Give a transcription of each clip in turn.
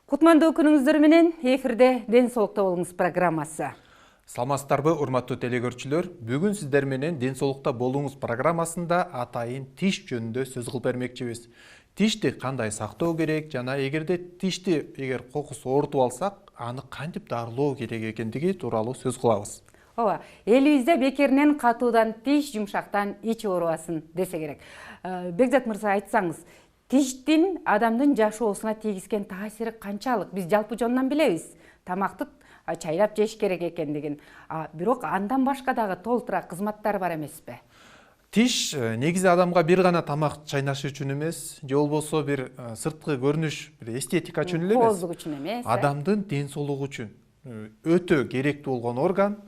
Кутмандуу күнүңүздөр менен эфирде Ден соолукта болуңуз программасы. Саламатсыздарбы, урматтуу телегөрчүлөр. Бүгүн сиздер менен Ден соолукта болуңуз программасында атайын тиш жөнүндө сөз кылып бермекчибиз. Тишти кандай сактоо керек жана эгерде тишти кокусу оорутуп алсак, аны кантип дарылоо керек экендиги тууралуу сөз кылабыз. Ооба, элибизде бекеринен катуудан тиш, жумшактан ич оорубасын десе керек. Бекзат мырза, айтсаңыз, тиштин адамдын жашоосуна тийгизген таасири канчалык? Биз жалпы жонунан билебиз, тамакты чайлап жеш керек экендигин. Бирок андан башка дагы толтура кызматтар бар эмеспи? Тиш негизи адамга бир гана тамак чайнаш үчүн эмес, же болбосо бир сырткы көрүнүш, бир эстетика үчүн эле эмес. Кооздук үчүн эмес. Адамдын ден соолугу үчүн өтө керектүү болгон орган.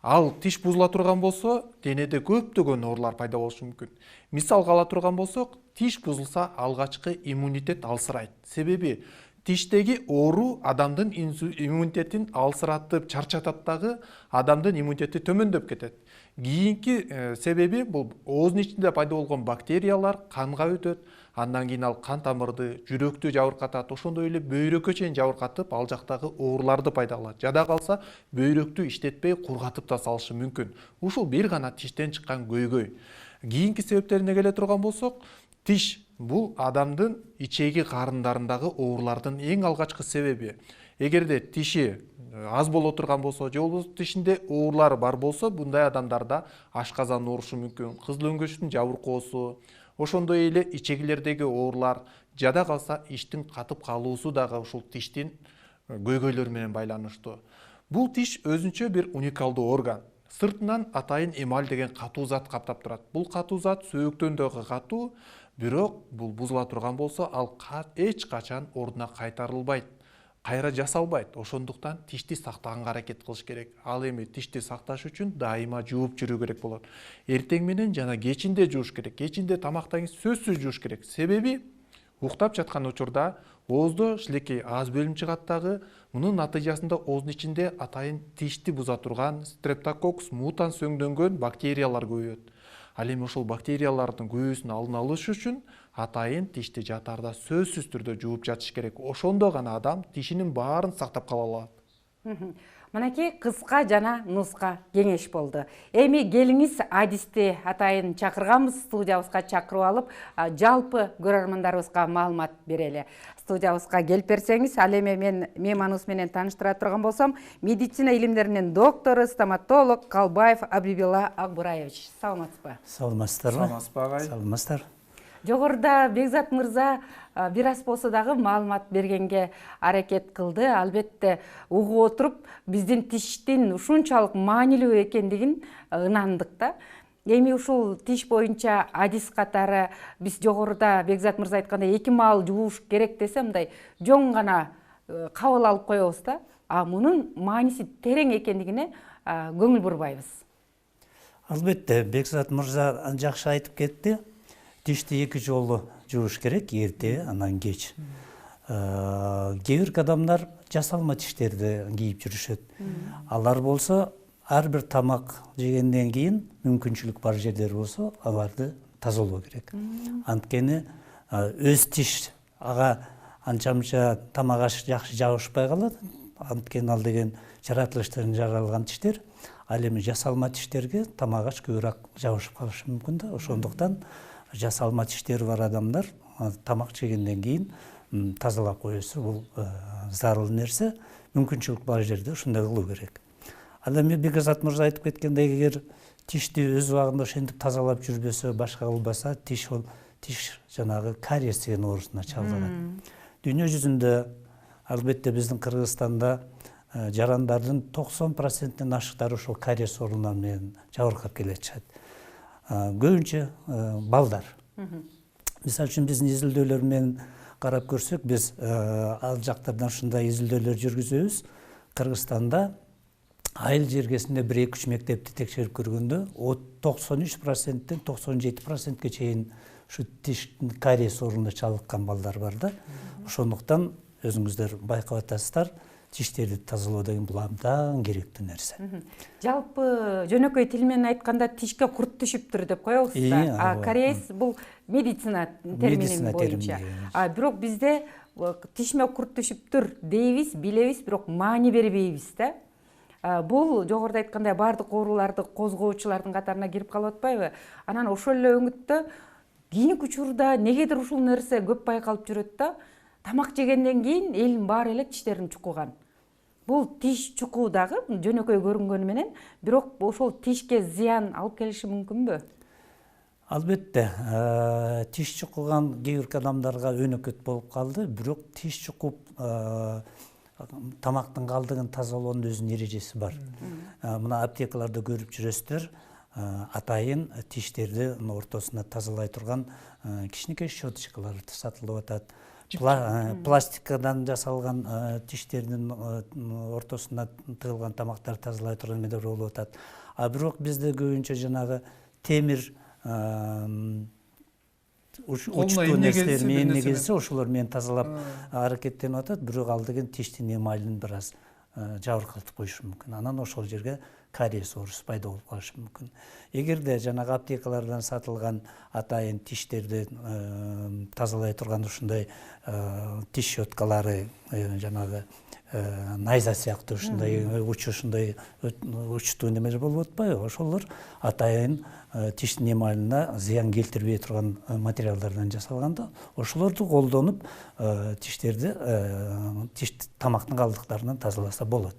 Ал тиш бузула турган болсо, денеде көптөгөн оорулар пайда болушу мүмкүн. Мисалга ала турган болсок, тиш бузулса алгачкы иммунитет алсырайт. Себеби тиштеги оору адамдын иммунитетин алсыратып, чарчатат дагы, адамдын иммунитети төмөндөп кетет. Кийинки себеби бул ооздун ичинде пайда болгон бактериялар канга өтөт. Андан кийин ал кан тамырды, жүрөктү жабыркатат, ошондой эле бөйрөккө чейин жабыркатып, ал жактагы ооруларды пайда кылат. Жада калса, бөйрөктү иштетпей кургатып да салышы мүмкүн. Ушул бир гана тиштен чыккан көйгөй. Кийинки себептерине келе турган болсок, тиш бул адамдын ичеги карындарындагы оорулардын эң алгачкы себеби. Эгерде тиши аз боло турган болсо, же болбосо тишинде оорулар бар болсо, бундай адамдарда ашказан оорушу мүмкүн, кызыл өңгөчтүн жабыркоосу, ошондой эле ичегилердеги оорулар, жада калса иштин катып калуусу дагы ушул тиштин көйгөйлөрү менен байланыштуу. Бул тиш өзүнчө бир уникалдуу орган. Сыртынан атайын эмаль деген катуу зат каптап турат. Бул катуу зат сөөктөн дагы катуу, бирок бул бузула турган болсо, ал эч качан ордуна кайтарылбайт, кайра жасалбайт. Ошондуктан тишти сактаганга аракет кылыш керек. Ал эми тишти сакташ үчүн дайыма жууп жүрүү керек болот. Эртең менен жана кечинде жууш керек. Кечинде тамактан кийин сөзсүз жууш керек. Себеби уктап жаткан учурда ооздо шилекей аз бөлүнүп чыгат дагы. Мунун натыйжасында ооздун ичинде атайын тишти буза турган Streptococcus mutans өңдөнгөн бактериялар көбөйөт. Ал эми ошол бактериялардын көбөйүүсүн алдын алыш үчүн атайын тишти жатаарда сөзсүз түрдө жууп жатыш керек. Ошондо гана адам тишинин баарын сактап кала алат. Мынакей кыска жана нуска кеңеш болду. Эми келиңиз адисти атайын чакырганбыз, студиябызга чакырып алып, жалпы көрөрмандарыбызга маалымат берели. Студиябызга келип берсеңиз, ал эми мен мейманыбыз менен тааныштыра турган болсом, медицина илимдеринин доктору, стоматолог Калбаев Абибилла Акбураевич. Саламатсызбы? Саламатсыздарбы? Саламатсызбы агай? Саламатсыздар. Жогоруда Бекзат мырза бир аз болсо дагы маалымат бергенге аракет кылды. Албетте угуп отуруп, биздин тиштин ушунчалык маанилүү экендигин ынандык да. Эми ушул тиш боюнча адис катары биз жогоруда Бекзат мырза айткандай 2 маал жууш керек десе, мындай жоң гана кабыл алып коебуз да. Мунун мааниси терең экендигине көңүл бурбайбыз. Албетте, Бекзат мырза жакшы айтып кетти. Тишти 2 жолу жууш керек, эрте, анан кеч. Кээ бир адамдар жасалма тиштерди кийип жүрүшөт. Алар болсо, ар бир тамак жегенден кийин мүмкүнчүлүк бар жерлер болсо, аларды тазалоо керек. Анткени өз тиш ага анча-мынча тамак аш жакшы жабышпай калат. Анткени ал деген жаратылыштан жаралган тиштер. Ал эми жасалма тиштерге тамак аш көбүрөөк жабышып калышы мүмкүн да. Ошондуктан жасалма тиштери бар адамдар тамак жегенден кийин тазалап коюусу бул зарыл нерсе. Мүмкүнчүлүк бар жерде ушундай кылуу керек. Ал эми Бекзат мырза айтып кеткендей, эгер тишти өз убагында ошентип тазалап жүрбөсө, башка кылбаса, тиш жанагы кариес деген оорусуна чалдыгат. Дүйнө жүзүндө, албетте биздин Кыргызстанда жарандардын 90%-тен ашыктары ошол кариес оорунан менен жабыркап келатышат. Көбүнчө балдар. Мисалы үчүн биздин изилдөөлөр менен карап көрсөк, биз ал жактардан ушундай изилдөөлөр жүргүзөбүз. Кыргызстанда айыл жергесинде 1-2-3 мектепти текшерип көргөндө 93%-тен 97%-ке чейин ушу тиш кариес оорунда чалдыккан балдар бар да. Ошондуктан өзүңүздөр байкап атасыздар, тиштерди тазалоо деген бул абдан керектүү нерсе. Жалпы жөнөкөй тил менен айтканда тишке курт түшүптүр деп коебуз да. Кореец бул медицина термини боюнча. Бирок бизде тишме курт түшүптүр дейбиз, билебиз, бирок маани бербейбиз да. Бул жогоруда айткандай баардык ооруларды козгоочулардын катарына кирип калып атпайбы? Анан ошол эле өңүттө кийинки учурда негедир ушул нерсе көп байкалып жүрөт да. Тамак жегенден кийин элдин баары эле тиштерин чукуган. Бул тиш чукуу дагы жөнөкөй көрүнгөнү менен, бирок ошол тишке зыян алып келиши мүмкүнбү? Албетте, тиш чукуган кээ бир адамдарга өнөкөт болуп калды, бирок тиш чукуп тамактын калдыгын тазалоонун өзүнүн эрежеси бар. Мына аптекаларда көрүп жүрөсүздөр, атайын тиштердин ортосуна тазалай турган кичинекей щеточкалар сатылып атат. Пластикадан жасалган тиштердин ортосуна тыгылган тамактарды тазалай турган эмелер болуп атат. Бирок бизде көбүнчө жанагы темир учтуу нерселер менен келсе, ошолор менен тазалап аракеттенип атат, бирок ал деген тиштин эмалин бир аз жабыркатып коюшу мүмкүн. Анан ошол жерге кариес оорусу пайда болуп калышы мүмкүн. Эгерде жанагы аптекалардан сатылган атайын тиштерди тазалай турган ушундай тиш щеткалары, жанагы найза сыяктуу ушундай учтуу немелер болуп атпайбы? Ошолор атайын тиштин эмалине зыян келтирбей турган материалдардан жасалган да, ошолорду колдонуп тиштерди тамактын калдыктарынан тазаласа болот.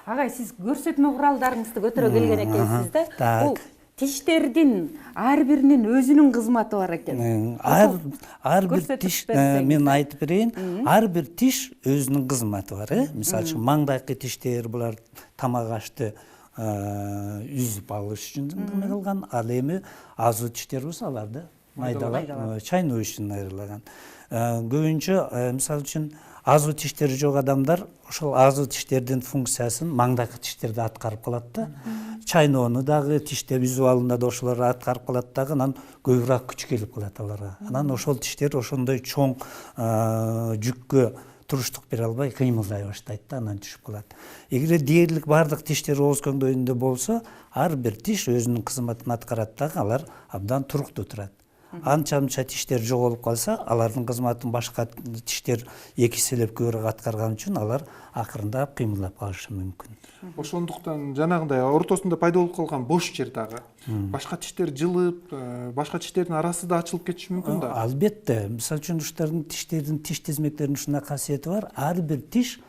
Агай, сиз көрсөтмө куралдарыңызды көтөрө келген экенсиз да. Бул тиштердин ар биринин өзүнүн кызматы бар экен. Ар бир тиш, мен айтып берейин, ар бир тиш өзүнүн кызматы бар. Мисалы үчүн маңдайкы тиштер булар тамак ашты үзүп алыш үчүн неме кылган, ал эми азуу тиштер болсо аларды майдалап чайноо үчүн айырылган. Көбүнчө мисалы үчүн азуу тиштери жок адамдар ошол азуу тиштердин функциясын маңдайкы тиштерде аткарып калат да. Чайноону дагы тиштеп үзүп алганда да ошолор аткарып калат дагы, анан көбүрөөк күч келип калат аларга. Анан ошол тиштер ошондой чоң жүккө туруштук бере албай кыймылдай баштайт да, анан түшүп калат. Эгер дээрлик баардык тиштер ооз көңдөйүндө болсо, ар бир тиш өзүнүн кызматын аткарат дагы, алар абдан туруктуу турат. Анча-мынча тиштер жоголуп калса, алардын кызматын башка тиштер экиселеп көбүрөөк аткарган үчүн алар акырындап кыймылдап калышы мүмкүн. Ошондуктан жанагындай ортосунда пайда болуп калган бош жер дагы башка тиштер жылып, башка тиштердин арасы да ачылып кетиши мүмкүн да. Албетте, мисалы үчүн ушулардын тиштердин тиш тизмектеринин ушундай касиети бар. Ар бир тиш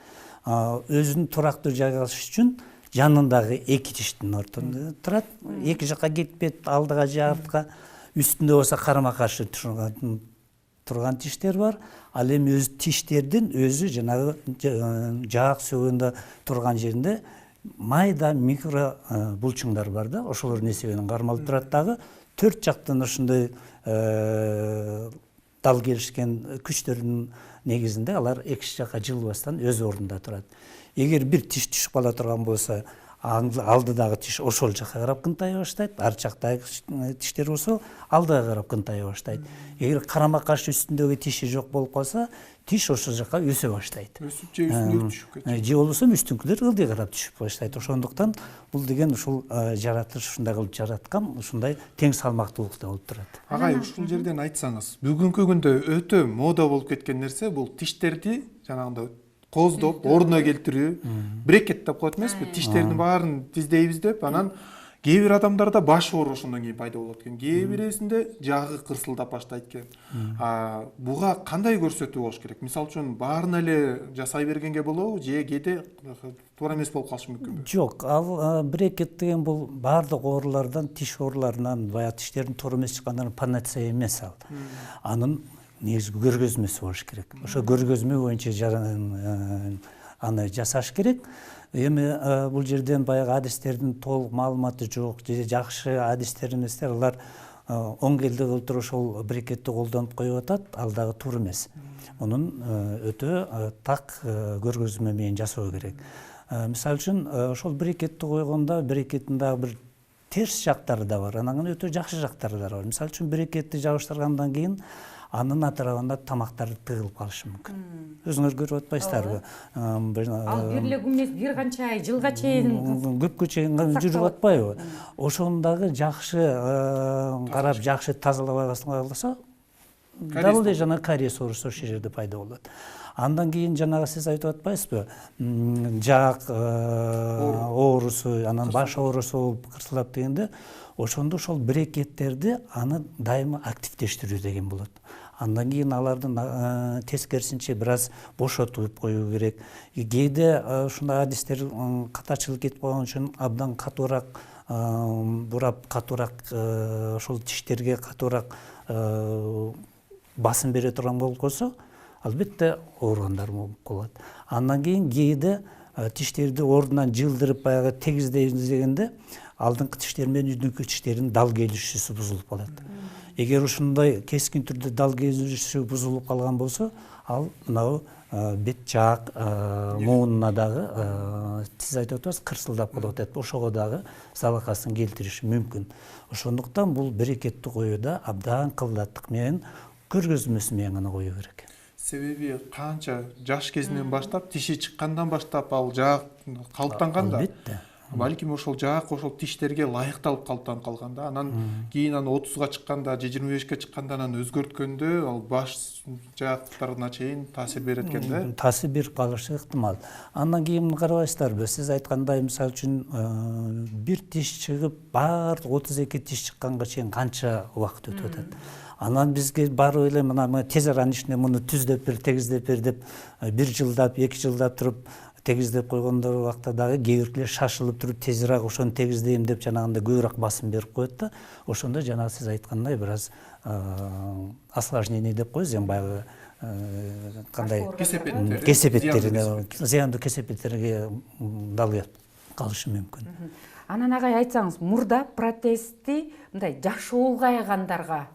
өзүнүн турактуу жайгашыш үчүн жанындагы эки тиштин ортосунда турат. Эки жакка кетпейт, алдыга же артка. Үстүндө болсо карама каршы турган тиштер бар. Ал эми өз тиштердин өзү жанагы жаак сөгөндө турган жеринде майда микро булчуңдар бар да, ошолордун эсебинен кармалып турат дагы. Төрт жактан ошондой дал келишкен күчтөрдүн негизинде алар эки жакка жылбастан өз ордунда турат. Эгер бир тиш түшүп кала турган болсо, алдыдагы тиш ошол жакка карап кынтай баштайт, ар жактагы тиштер болсо алдыга карап кынтай баштайт. Эгер карама каршы үстүндөгү тиши жок болуп калса, тиш ошол жакка өсө баштайт. Өсүп же үстүнө түшүп кетет. Же болбосо үстүнкүлөр ылдый карап түшүп баштайт. Ошондуктан бул деген ушул жаратылыш ушундай кылып жараткан, ушундай тең салмактуулукта болуп турат. Агай, ушул жерден айтсаңыз, бүгүнкү күндө өтө мода болуп кеткен нерсе бул тиштерди жанагындай коздоп, ордуна келтирүү, брекет деп коет эмеспи? Тиштердин баарын тиздейбиз деп, анан кээ бир адамдарда баш оору ошондон кийин пайда болот экен. Кээ бирисинде жагы кырсылдап баштайт экен. Буга кандай көрсөтүү болуш керек? Мисалы үчүн баарын эле жасай бергенге болобу, же кээде туура эмес болуп калышы мүмкүнбү? Жок, ал брекет деген бул баардык оорулардан, тиш ооруларынан, баягы тиштердин туура эмес чыккандарынан панацея эмес ал. Анын негизги көргөзмөсү болуш керек. Ошо көргөзмө боюнча аны жасаш керек. Эми бул жерден баягы адистердин толук маалыматы жок, же жакшы адистер эместер, алар оң келди кылып туруп ошол брекетти колдонуп коюп атат, ал дагы туура эмес. Мунун өтө так көргөзмө менен жасоо керек. Мисалы үчүн ошол брекетти койгондо брекеттин дагы бир терс жактары да бар, анан өтө жакшы жактары да бар. Мисалы үчүн брекетти жабыштыргандан кийин анын атырабында тамактар тыгылып калышы мүмкүн. Өзүңөр көрүп атпайсыздарбы? Ал бир эле күн эмес, бир канча ай, жылга чейин көпкө чейин жүрүп атпайбы? Ошону дагы жакшы карап, жакшы тазалабай калса, дабыл эле жана кариес оорусу ошол жерде пайда болот. Андан кийин жанагы сиз айтып атпайсызбы? Жак оорусу, анан баш оорусу болуп кырсылдап дегенде, ошондо ошол брекеттерди аны дайыма активдештирүү деген болот. Андан кийин алардын тескерисинче бир аз бошотуп коюу керек. Кээде ушундай адистер катачылык кетип калган үчүн абдан катуураак бурап, катуураак ошол тиштерге катуураак басым бере турган болуп калса, албетте ооругандар болуп калат. Андан кийин кээде тиштерди ордунан жылдырып баягы тегиздей издегенде алдыңкы тиштер менен үйдүнкү тиштердин дал келишүүсү бузулуп калат. Эгер ушундай кескин түрдө дал келишүү бузулуп калган болсо, ал мынау бет жаак муунуна дагы сиз айтып атасыз, кырсылдап калып атат. Ошого дагы залакасын келтириши мүмкүн. Ошондуктан бул брекетти коюуда абдан кылдаттык менен, көргөзмөсү менен гана коюу керек. Себеби канча жаш кезинен баштап, тиши чыккандан баштап ал жаак калыптанган да. Албетте. Балким ошол жаак ошол тиштерге ылайыкталып калыптанып калган да. Анан кийин 30га чыкканда, 25ке чыкканда анан өзгөрткөндө ал баш жаактарына чейин таасир берет экен да. Таасир берип калышы ыктымал. Андан кийин карабайсыздарбы? Сиз айткандай, мисалы үчүн бир тиш чыгып, баардык 32 тиш чыкканга чейин канча убакыт өтүп атат. Анан бизге барып эле мына тез аранын ичинде муну түздөп бер, тегиздеп бер деп 1 жылдап, 2 жылдап туруп тегиздеп койгондор убакта дагы кээ биркилер шашылып туруп тезирээк ошону тегиздейм деп жанагындай көбүрөөк басым берип коет да. Ошондо жанагы сиз айткандай бир аз осложнение деп коебуз, эми баягы кандай кесепеттерине, зыяндуу кесепеттерге дал калышы мүмкүн. Анан агай айтсаңыз, мурда протезди мындай жашы улгайгандарга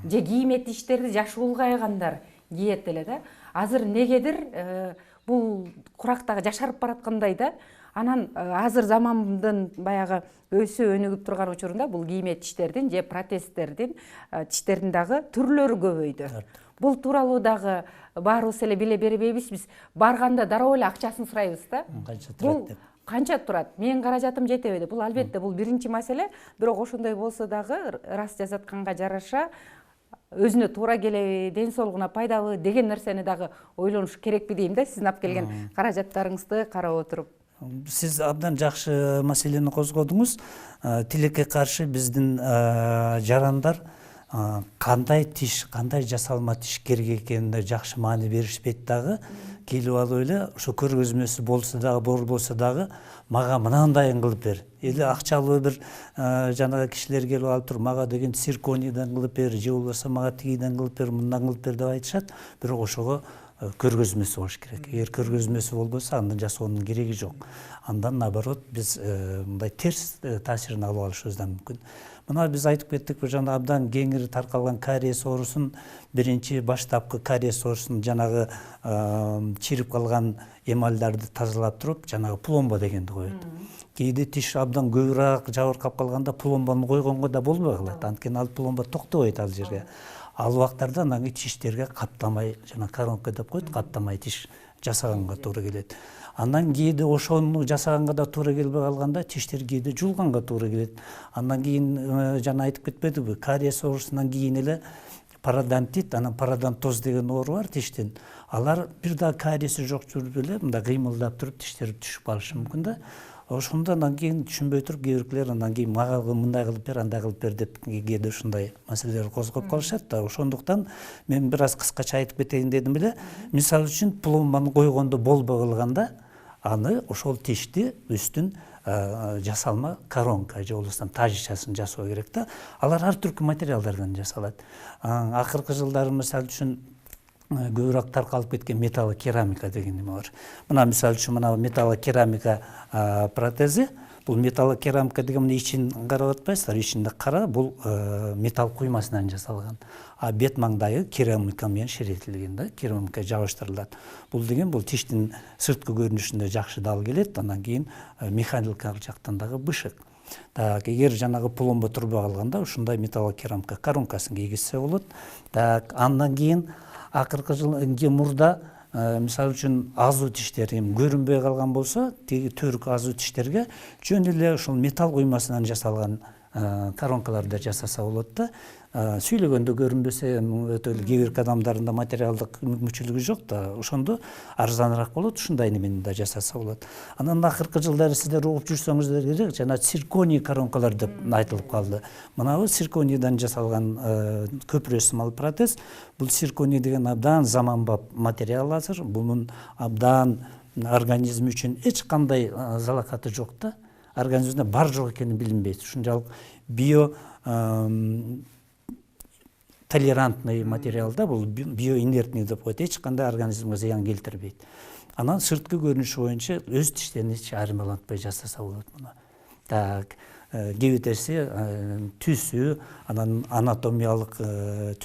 же кийме тиштерди жашы улгайгандар кийет эле да. Азыр негедир бул курактагы жашарып бараткандай да. Анан азыр замандын баягы өсүп өнүгүп турган учурунда бул кийме тиштердин же протездердин тиштердин дагы түрлөрү көбөйдү. Бул тууралуу дагы баарыбыз эле биле бербейбиз. Биз барганда дароо эле акчасын сурайбыз да. Канча турат деп. Канча турат? Менин каражатым жетеби деп. Бул албетте бул биринчи маселе. Бирок ошондой болсо дагы рас жасатканга жараша өзүнө туура келеби, ден соолугуна пайдалуу деген нерсени дагы ойлонуш керекпи дейм да, сиздин алып келген каражаттарыңызды карап отуруп. Сиз абдан жакшы маселени козгодуңуз. Тилекке каршы биздин жарандар кандай тиш, кандай жасалма тиш керек экенине жакшы маани беришпейт дагы. Келип алып эле ошо көргөзмөсү болсо дагы, болбосо дагы мага мынандайын кылып бер. Эле акчалуу бир жанагы кишилер келип алып туруп, мага деген цирконийден кылып бер, же болбосо мага тигиден кылып бер, мындан кылып бер деп айтышат. Бирок ошого көргөзмөсү болуш керек. Эгер көргөзмөсү болбосо андан жасоонун кереги жок. Андан наоборот биз мындай терс таасирин алып алышыбыз да мүмкүн. Мына биз айтып кеттик, жана абдан кеңири таркалган кариес оорусун, биринчи баштапкы кариес оорусун жанагы чирип калган эмальдарды тазалап туруп, жанагы пломба дегенди коет. Кээде тиш абдан көбүрөөк жабыркап калганда пломбаны койгонго да болбой калат. Анткени ал пломба токтобойт ал жерге. Ал убактарда анан тиштерге каптамай, жана коронка деп коет, каптамай тиш жасаганга туура келет. Андан кээде ошону жасаганга да туура келбей калганда тиштер кээде жулганга туура келет. Андан кийин жана айтып кетпедикпи, кариес оорусунан кийин эле пародонтит, анан пародонтоз деген оору бар тиштин. Алар бир да кариеси жок жүрүп эле мындай кыймылдап туруп тиштер түшүп калышы мүмкүн да. Ошондо андан кийин түшүнбөй туруп кээ биркилер андан кийин мага мындай кылып бер, андай кылып бер деп кээде ушундай маселелер козгоп калышат да. Ошондуктан мен бир аз кыскача айтып кетейин дедим эле. Мисалы үчүн пломбаны койгондо болбой калганда аны ошол тишти үстүн жасалма коронка же болбосо тажичасын жасоо керек да. Алар ар түркү материалдардан жасалат. Акыркы жылдары мисалы үчүн көбүрөөк таркалып кеткен металлокерамика деген неме бар. Мына мисалы үчүн мына металлокерамика протези, бул металлокерамика деген ичин карап атпайсыздар, ичинде кара, бул металл куймасынан жасалган. А бет маңдайы керамика менен ширетилген да, керамика жабыштырылат. Бул деген бул тиштин сырткы көрүнүшүндө жакшы дал келет, андан кийин механикалык жактан дагы бышык. Так, эгер жанагы пломба турбай калганда ушундай металлокерамика коронкасын кийгизсе болот. Так, андан кийин акыркы жылы мурда мисалы үчүн азуу тиштер көрүнбөй калган болсо, тиги төрк азуу тиштерге жөн эле ушул металл куймасынан жасалган коронкаларды жасаса болот да. Сүйлөгөндө көрүнбөсө, өтө эле кээ бир адамдарында материалдык мүмкүнчүлүгү жок да, ошондо арзаныраак болот, ушундай немени да жасаса болот. Анан акыркы жылдары сиздер угуп жүрсөңүздөр керек, жана цирконий коронкалар деп айтылып калды. Мынабы цирконийден жасалган көпүрө сымал протез. Бул цирконий деген абдан заманбап материал азыр. Бунун абдан организм үчүн эч кандай залакаты жок да. Организмде бар жок экени билинбейт. Ушунчалык био толерантный материал да, бул биоинертный деп коет, эч кандай организмге зыян келтирбейт. Анан сырткы көрүнүшү боюнча өз тиштерин эч айырмалантпай жасаса болот муну. Так, кебетеси, түсү, анан анатомиялык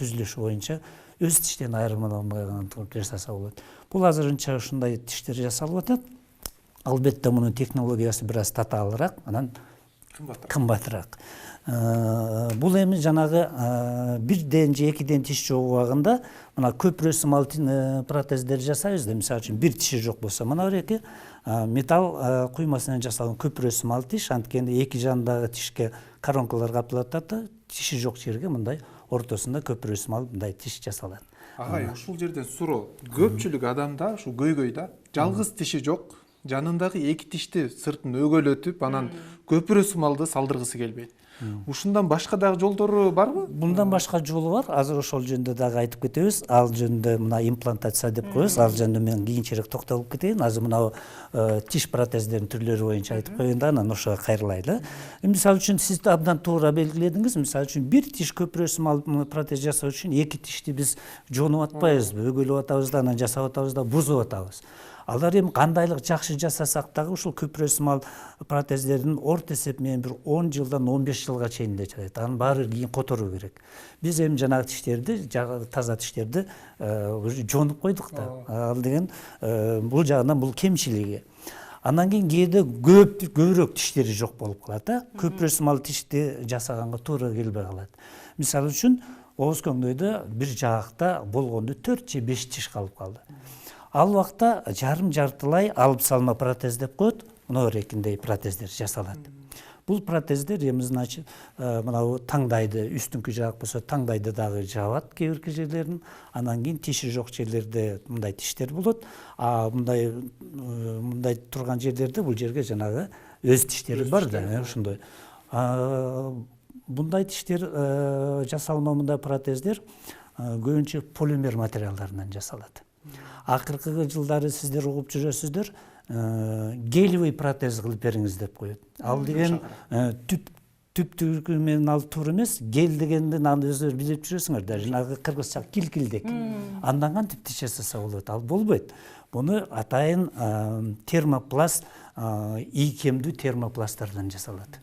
түзүлүшү боюнча өз тиштерин айырмаланбай жасаса болот. Бул азырынча ушундай тиштер жасалып атат. Албетте мунун технологиясы бир аз татаалыраак, анан кымбатыраак. Бул эми жанагы бирден же экиден тиш жок убагында мына көпүрө сымал протездер жасайбыз да, мисалы үчүн бир тиши жок болсо, мына эки металл куймасынан жасалган көпүрө сымал тиш, анткени эки жандагы тишке коронкалар капталат да, тиши жок жерге мындай ортосунда көпүрө сымал мындай тиш жасалат. Агай, ушул жерден суроо. Көпчүлүк адамда ушу көйгөйдө жалгыз тиши жок, жанындагы эки тишти сыртын өгөлөтүп, анан көпүрө сымалды салдыргысы келбейт. Ушундан башка дагы жолдору барбы? Bundan башка жолу бар. Азыр ошол жөнүндө дагы айтып кетебиз. Ал жөнүндө мына имплантация деп коебуз. Ал жөнүндө мен кийинчерээк токтолуп кетейин. Азыр мына тиш протездердин түрлөрү боюнча айтып коеюн да, анан ошого кайрылайлы. Мисалы үчүн сиз абдан туура белгиледиңиз. Мисалы үчүн бир тиш көпүрө сымал протез жасоо үчүн эки тишти биз жонуп атпайбызбы, өгөлүп атабыз да, анан жасап атабыз да, бузуп атабыз. Алар эми кандайлык жакшы жасасак дагы ушул көпүрө сымал протездердин орто эсеп менен бир 10 жылдан 15 жылга чейин эле чыдайт. Анын баары кийин которуу керек. Биз эми жанагы тиштерди, таза тиштерди жонуп койдук да. Ал деген бул жагынан бул кемчилиги. Андан кийин кээде көбүрөөк тиштери жок болуп калат да. Көпүрө сымал тишти жасаганга туура келбей калат. Мисалы үчүн ооз көңдөйдө бир жаакта болгондо 4 же 5 тиш калып калды. Ал убакта жарым-жартылай алып салма протез деп коет, мына рекиндей протездер жасалат. Бул протездер эми значит мына таңдайды, үстүнкү жаак болсо таңдайды дагы жабат кээ бир жерлерин, анан кийин тиши жок жерлерде мындай тиштер болот. Мындай турган жерлерде бул жерге жанагы өз тиштери бар да, ошондой. Мындай тиштер жасалма мындай протездер көбүнчө полимер материалдарынан жасалат. Акыркы жылдары сиздер угуп жүрөсүздөр, гелевый протез кылып бериңиз деп коет. Ал деген түптүгү менен ал туура эмес, гел дегенден аны өзүңөр билип жүрөсүңөр да, жанагы кыргызча килкилдек. Андан кантип тиш жасаса болот? Ал болбойт. Буну атайын термопласт, ийкемдүү термопласттардан жасалат.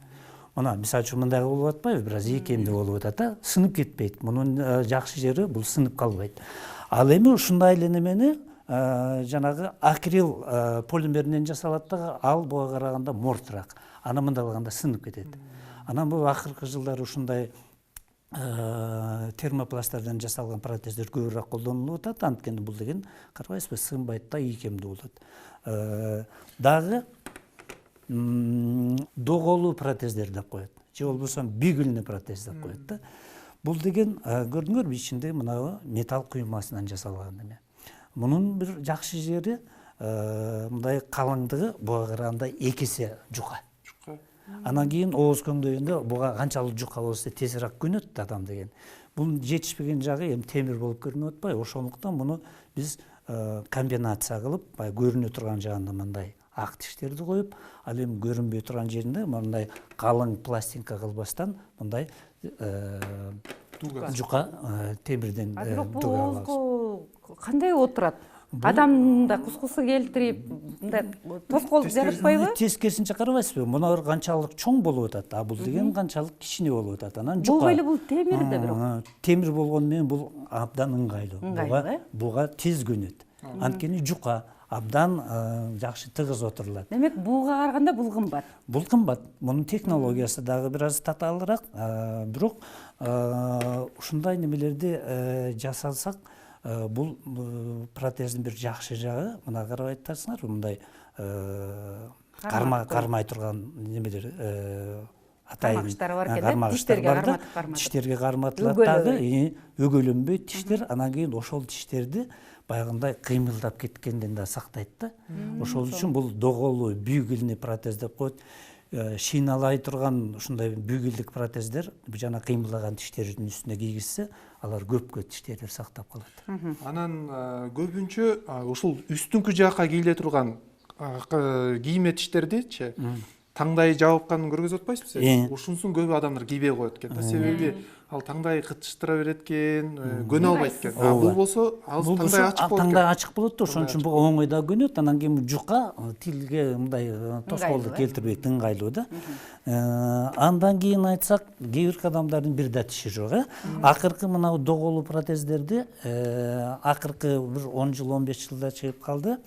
Мына мисалы үчүн мындай болуп атпайбы, бир аз ийкемдүү болуп атат да, сынып кетпейт. Мунун жакшы жери бул сынып калбайт. Ал эми ушундай эле немени жанагы акрил полимеринен жасалат да, ал буга караганда мортураак. Аны мындай кылганда сынып кетет. Анан бул акыркы жылдары ушундай термопласттардан жасалган протездер көбүрөөк колдонулуп атат. Анткени бул деген карабайсызбы, сынбайт да, ийкемдүү болот. Дагы доголуу протездер деп коет. Же болбосо бигүлнү протез деп коет да. Бул деген көрдүңөрбү, ичинде мына металл куймасынан жасалган эме. Мунун бир жакшы жери мындай калыңдыгы буга караганда 2 эсе жука. Анан кийин ооз көңдөйүндө буга канчалык жука болсо тезирээк көнөт адам деген. Бул жетишпеген жагы эми темир болуп көрүнүп атпайбы? Ошондуктан муну биз комбинация кылып, көрүнө турган жагында мындай ак тиштерди коюп, ал эми көрүнбөй турган жеринде мындай калың пластинка кылбастан мындай жука темирден туга алабыз. Кандай отурат? Адамда кускусу келтирип, мындай тоскоолуп жаратпайбы? Тескерисинче карабайсызбы? Муну канчалык чоң болуп атат, а бул деген канчалык кичине болуп атат. Анан жука. Бул бул темир да бирок. Темир болгону менен бул абдан ыңгайлуу. Буга тез көнөт. Анткени жука. абдан жакшы тыгыз отурулат. Демек буга караганда бул кымбат. Бул кымбат. Мунун технологиясы дагы бир аз татаалыраак, бирок ушундай немелерди жасалсак, бул протездин бир жакшы жагы, мына карап айтасыңар, мындай кармай турган немелер Кармагычтары бар экен, тиштерге карматып. Тиштерге карматылат дагы, өгөлөнбөйт тиштер, анан кийин ошол тиштерди баягындай кыймылдап кеткенден да сактайт да. Ошол үчүн бул доголуу бүйгилни протез деп коет. Шиналай турган ушундай бүйгилдик протездер жана кыймылдаган тиштердин үстүнө кийгизсе, алар көпкө тиштерди сактап калат. Анан көбүнчө ушул үстүңкү жакка кийиле турган кийме тиштердичи таңдай жабыкканын көргөзүп атпайсызбы? Ушунсун көп адамдар кийбей коет экен да. Себеби ал таңдай кытыштыра берет экен, көнө албайт экен. Бул болсо ал таңдай ачык болот. Таңдай ачык болот да, ошон үчүн бул оңой да көнөт. Анан кийин жука тилге мындай тоскоолдук келтирбейт, ыңгайлуу да. Андан кийин айтсак, кээ бир адамдардын бир да тиши жок, акыркы мына доголуу протездерди акыркы бир 10 жыл, 15 жылда чыгып калды.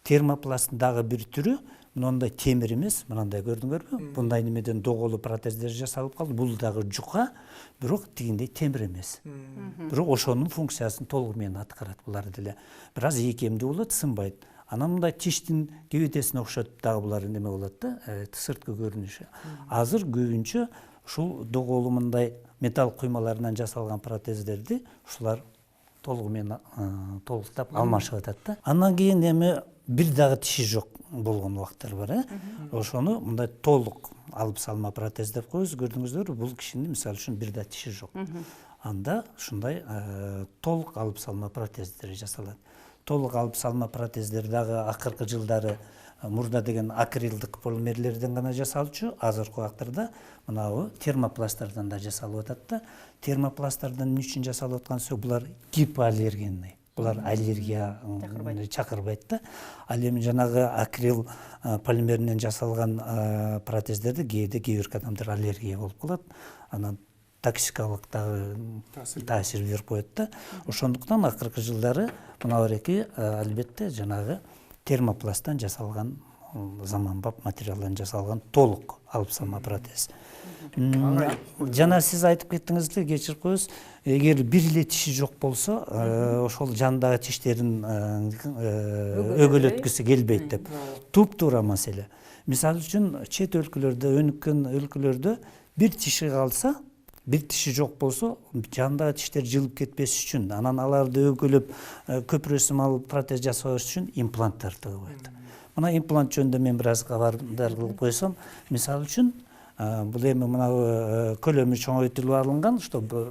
Термопласттын дагы бир түрү, мындай темир эмес, мындай көрдүңөрбү? Мындай немеден доголуу протездер жасалып калды. Бул дагы жука, бирок тигиндей темир эмес. Бирок ошонун функциясын толугу менен аткарат булар деле. Бир аз ийкемдүү болот, сынбайт. Анан мындай тиштин кебетесине окшотуп дагы булар неме болот да, сырткы көрүнүшү. Азыр көбүнчө ушул доголуу мындай металл куймаларынан жасалган протездерди ушулар толугу менен толуктап алмашып атат да. Андан кийин эми бир дагы тиши жок болгон убактар бар, ошону мындай толук алып салма протез деп коебуз. Көрдүңүздөрбү, бул кишинин мисалы үчүн бир да тиши жок. Анда ушундай толук алып салма протездер жасалат. Толук алып салма протездер дагы акыркы жылдары мурда деген акрилдик полимерлерден гана жасалчу, азыркы убактарда мынабу термопласттардан да жасалып атат да. Термопласттардан эмне үчүн жасалып аткан булар гипоаллергенный. Булар аллергия чакырбайт да. Ал эми жанагы акрил полимеринен жасалган протездерди кээде кээ бир адамдар аллергия болуп калат. Анан токсикалык дагы таасир берип коет да. Ошондуктан акыркы жылдары мына бареки албетте жанагы термопласттан жасалган, заманбап материалдан жасалган толук алып салма протез. Жана сиз айтып кеттиңиз, кечирип коебуз, эгер бир эле тиши жок болсо, ошол жандагы тиштерин өгөлөткүсү келбейт деп. Туп-туура маселе. Мисалы үчүн чет өлкөлөрдө, өнүккөн өлкөлөрдө бир тиши калса, бир тиши жок болсо, жандагы тиштер жылып кетпеш үчүн, анан аларды өгөлөп көпүрөсүн алып протез жасабаш үчүн импланттар тыгылат. Мына имплант жөнүндө мен бир аз кабардар кылып койсом, мисалы үчүн бул эми мына көлөмү чоңойтулуп алынган, чтобы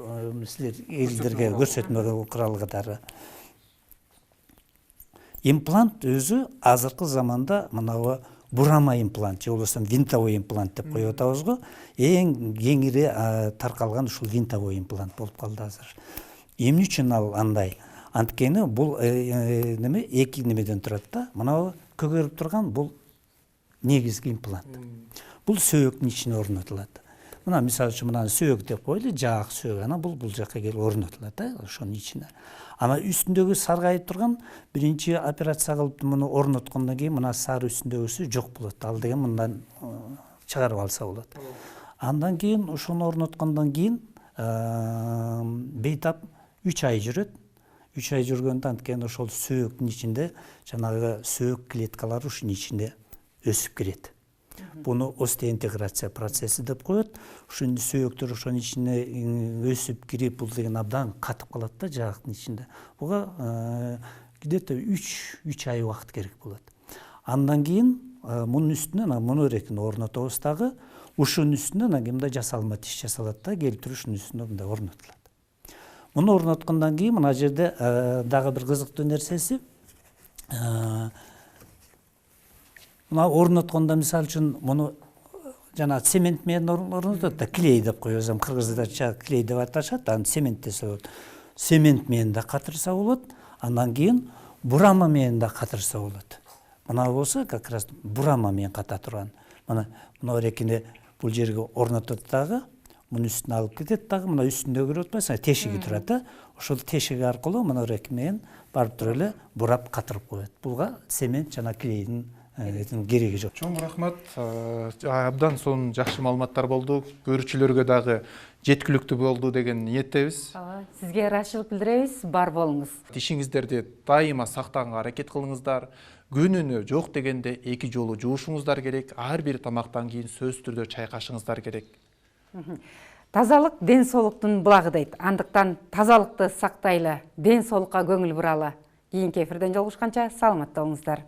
силер элдерге көрсөтмө куралы катары. Имплант өзү азыркы заманда мына бурама имплант, же болбосо винтовой имплант деп коюп атабызго, эң кеңири таркалган ушул винтовой имплант болуп калды азыр. Эмне үчүн ал андай? Анткени бул неме эки немеден турат да. Мына көгөрүп турган бул негизги имплант. Бул сөөктүн ичине орнотулат. Мына мисалы үчүн мына сөөк деп койлу, жаак сөөк, анан бул жакка келип орнотулат да, ошонун ичине. Ана үстүндөгү саргайып турган биринчи операция кылып муну орноткондон кийин мына сары үстүндөгүсү жок болот. Ал деген мындан чыгарып алса болот. Андан кийин ошону орноткондон кийин бейтап 3 ай жүрөт. 3 ай жүргөндө анткени ошол сөөктүн ичинде жанагы сөөк клеткалары ушунун ичинде өсүп кирет. Буну остеоинтеграция процесси деп коет. Ушунун сөөктөр ошонун ичине өсүп кирип, бул деген абдан катып калат да жаактын ичинде. Буга где-то 3 ай убакыт керек болот. Андан кийин мунун үстүнө муну рекин орнотобуз дагы, ушунун үстүнө мындай жасалма тиш жасалат да, келтирип ушунун үстүнө мындай орнотулат. Муну орноткондон кийин мына жерде дагы бир кызыктуу нерсеси, мына орноткондо мисалы үчүн муну жана цемент менен орнотот да, клей деп коебуз, кыргыздарча клей деп аташат, аны цемент десе болот. Цемент менен да катырса болот, андан кийин бурама менен да катырса болот. Мына болсо как раз бурама менен ката турган. Мына рекине бул жерге орнотот дагы, мунун үстүнө алып кетет дагы, мына үстүндө көрүп атпайсыңбы, тешиги турат да. Ошол тешиги аркылуу мына рек менен барып туруп эле бурап катырып коет. Буга цемент жана клейдин кереги жок. Чоң рахмат. Абдан сонун жакшы маалыматтар болду. Көрүүчүлөргө дагы жеткиликтүү болду деген ниеттебиз. Сизге ыраазычылык билдиребиз, бар болуңуз. Тишиңиздерди дайыма сактаганга аракет кылыңыздар. Күнүнө жок дегенде 2 жолу жуушуңуздар керек. Ар бир тамактан кийин сөзсүз түрдө чайкашыңыздар керек. Тазалык ден соолуктун булагы дейт. Андыктан тазалыкты сактайлы, ден соолукка көңүл буралы. Кийинки эфирден жолугушканча саламатта болуңуздар.